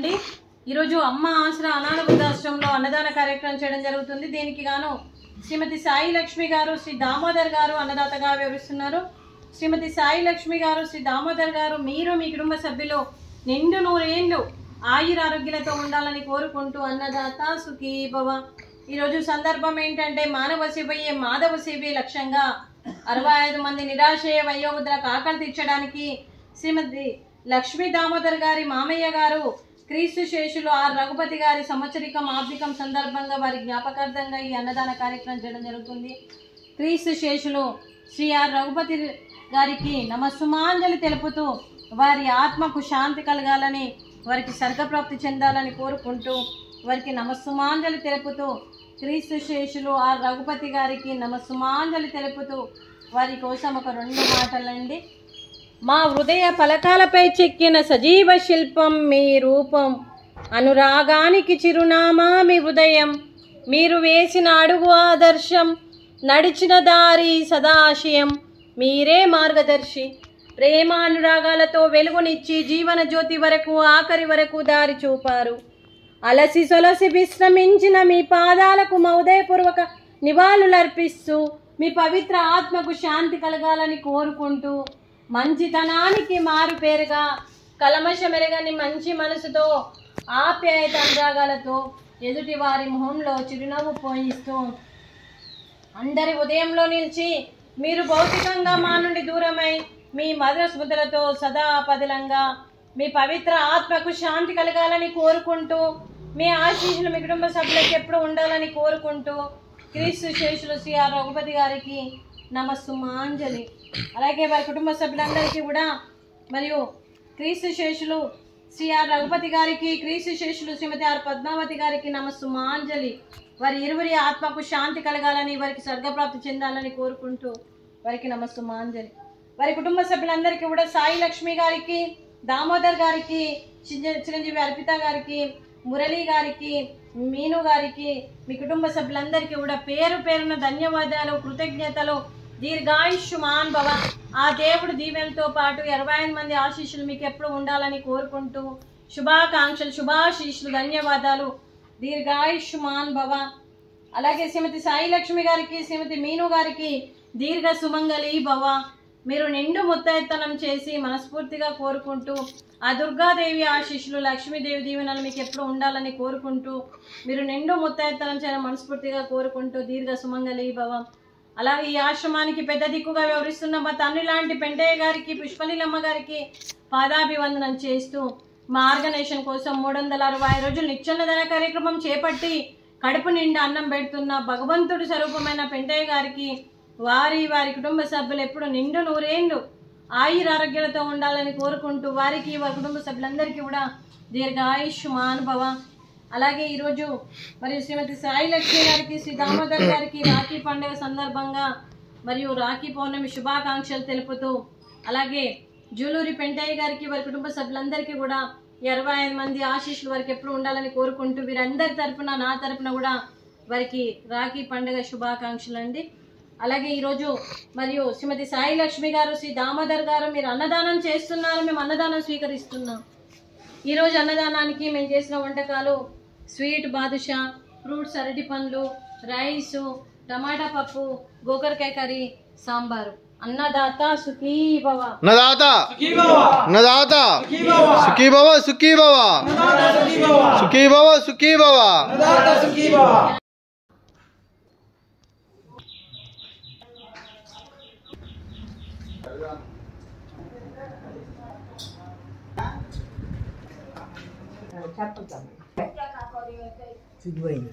అండి. ఈరోజు అమ్మ ఆసరా అనాథ వృద్ధాశ్రమంలో అన్నదాన కార్యక్రమం చేయడం జరుగుతుంది. దీనికి గాను శ్రీమతి సాయి లక్ష్మి గారు, శ్రీ దామోదర్ గారు అన్నదాతగా వివరిస్తున్నారు. శ్రీమతి సాయి లక్ష్మి గారు, శ్రీ దామోదర్ గారు, మీరు మీ కుటుంబ సభ్యులు నిండు 100 ఏళ్ళు ఆయురారోగ్యాలతో ఉండాలని కోరుకుంటూ అన్నదాత సుఖీ భవ. ఈరోజు సందర్భం ఏంటంటే మానవ సేవయే మాధవ సేవే లక్ష్యంగా 65 మంది నిరాశయ వయోవృద్ధులకు ఆకలి తీర్చడానికి శ్రీమతి లక్ష్మీ దామోదర్ గారి మామయ్య గారు క్రీస్తు శేషులు ఆర్ రఘుపతి గారి సంవత్సరికం ఆబ్దికం సందర్భంగా వారి జ్ఞాపకార్థంగా ఈ అన్నదాన కార్యక్రమం చేయడం జరుగుతుంది. క్రీస్తు శేషులు శ్రీ ఆర్ రఘుపతి గారికి నమస్సుమాంజలి తెలుపుతూ వారి ఆత్మకు శాంతి కలగాలని, వారికి స్వర్గప్రాప్తి చెందాలని కోరుకుంటూ వారికి నమస్సుమాంజలి తెలుపుతూ క్రీస్తు శేషులు ఆర్ రఘుపతి గారికి నమస్సుమాంజలి తెలుపుతూ వారి కోసం ఒక 2 మాటలండి. మా హృదయ పలకాలపై చెక్కిన సజీవ శిల్పం మీ రూపం, అనురాగానికి చిరునామా మీ హృదయం, మీరు వేసిన అడుగు ఆదర్శం, నడిచిన దారి సదాశయం, మీరే మార్గదర్శి. ప్రేమానురాగాలతో వెలుగునిచ్చి జీవన జ్యోతి వరకు ఆఖరి వరకు దారి చూపారు. అలసి సొలసి విశ్రమించిన మీ పాదాలకు హృదయపూర్వక నివాళులర్పిస్తూ మీ పవిత్ర ఆత్మకు శాంతి కలగాలని కోరుకుంటూ మంచితనానికి మారు పేరుగా కలమషమెరగని మంచి మనసుతో ఆప్యాయత అనురాగాలతో ఎదుటి వారి మొహంలో చిరునవ్వు పోయిస్తూ అందరి ఉదయంలో నిలిచి మీరు భౌతికంగా మా నుండి దూరమై మీ మధుర స్మృతులతో సదా పదిలంగా మీ పవిత్ర ఆత్మకు శాంతి కలగాలని కోరుకుంటూ మీ ఆశీస్సులు మీ కుటుంబ సభ్యులకు ఎప్పుడు ఉండాలని కోరుకుంటూ క్రీస్తు శేషులు శ్రీ ఆర్ రఘుపతి గారికి నమస్సుమాంజలి. అలాగే వారి కుటుంబ సభ్యులందరికీ కూడా మరియు క్రీస్తు శేషులు శ్రీ ఆర్ రఘుపతి గారికి, క్రీస్తు శేషులు శ్రీమతి ఆర్ పద్మావతి గారికి నమస్సుమాంజలి. వారి ఇరువురి ఆత్మకు శాంతి కలగాలని, వారికి స్వర్గప్రాప్తి చెందాలని కోరుకుంటూ వారికి నమస్సుమాంజలి. వారి కుటుంబ సభ్యులందరికీ కూడా సాయి లక్ష్మి గారికి, దామోదర్ గారికి, చిరంజీవి అర్పిత గారికి, మురళి గారికి, మీను గారికి, మీ కుటుంబ సభ్యులందరికీ కూడా పేరు పేరున ధన్యవాదాలు, కృతజ్ఞతలు. దీర్ఘాయుష్మాన్ భవ. ఆ దేవుడు దీవెనతో పాటు 25 మంది ఆశీస్సులు మీకు ఎప్పుడు ఉండాలని కోరుకుంటూ శుభాకాంక్షలు, శుభాశీస్సులు, ధన్యవాదాలు. దీర్ఘాయుష్మాన్ భవ. అలాగే శ్రీమతి సాయి లక్ష్మి గారికి, శ్రీమతి మీను గారికి దీర్ఘ సుమంగళి భవ. మీరు నిండు ముత్తైతనం చేసి మనస్ఫూర్తిగా కోరుకుంటూ ఆ దుర్గాదేవి ఆశీస్సులు, లక్ష్మీదేవి దీవెనలు మీకు ఎప్పుడు ఉండాలని కోరుకుంటూ మీరు నిండు ముత్తైతనం చేయడం మనస్ఫూర్తిగా కోరుకుంటూ దీర్ఘ సుమంగళి భవ. అలాగే ఈ ఆశ్రమానికి పెద్ద దిక్కుగా వ్యవహరిస్తున్న మా తండ్రి లాంటి పెంటయ్య గారికి, పుష్పలీలమ్మ గారికి పాదాభివందనం చేస్తూ మా ఆర్గనైజేషన్ కోసం 365 రోజులు నిత్యాన్నదాన కార్యక్రమం చేపట్టి కడుపు నిండా అన్నం పెడుతున్న భగవంతుడి స్వరూపమైన పెంటయ్య గారికి, వారి కుటుంబ సభ్యులు ఎప్పుడు నిండు 100 ఏళ్ళు ఆయురారోగ్యాలతో ఉండాలని కోరుకుంటూ వారికి, వారి కుటుంబ సభ్యులందరికీ కూడా దీర్ఘాయుష్మాన్ భవ. అలాగే ఈరోజు మరియు శ్రీమతి సాయి లక్ష్మి గారికి, శ్రీ దామోదర్ గారికి రాఖీ పండుగ సందర్భంగా మరియు రాఖీ పౌర్ణమి శుభాకాంక్షలు తెలుపుతూ అలాగే జూలూరి పెంటయ్య గారికి, వారి కుటుంబ సభ్యులందరికీ కూడా 25 మంది ఆశీస్సులు వారికి ఎప్పుడు ఉండాలని కోరుకుంటూ వీరందరి తరపున, నా తరపున కూడా వారికి రాఖీ పండుగ శుభాకాంక్షలు అండి. అలాగే ఈరోజు మరియు శ్రీమతి సాయి లక్ష్మి గారు, శ్రీ దామోదర్ గారు మీరు అన్నదానం చేస్తున్నారు, మేము అన్నదానం స్వీకరిస్తున్నాం. ఈరోజు అన్నదానానికి మేము చేసిన వంటకాలు స్వీట్ బాదుషా, ఫ్రూట్స్ అరటి పండ్లు, రైసు, టమాటా పప్పు, గోకరకాయ కర్రీ, సాంబారు. అన్నదాత సుఖీ భవ. అన్నదాత సుఖీ భవ. అన్నదాత సుఖీ భవ. సుఖీ భవ. సుఖీ భవ. సుఖీ భవ. అన్నదాత సుఖీ భవ. చెప్పండి.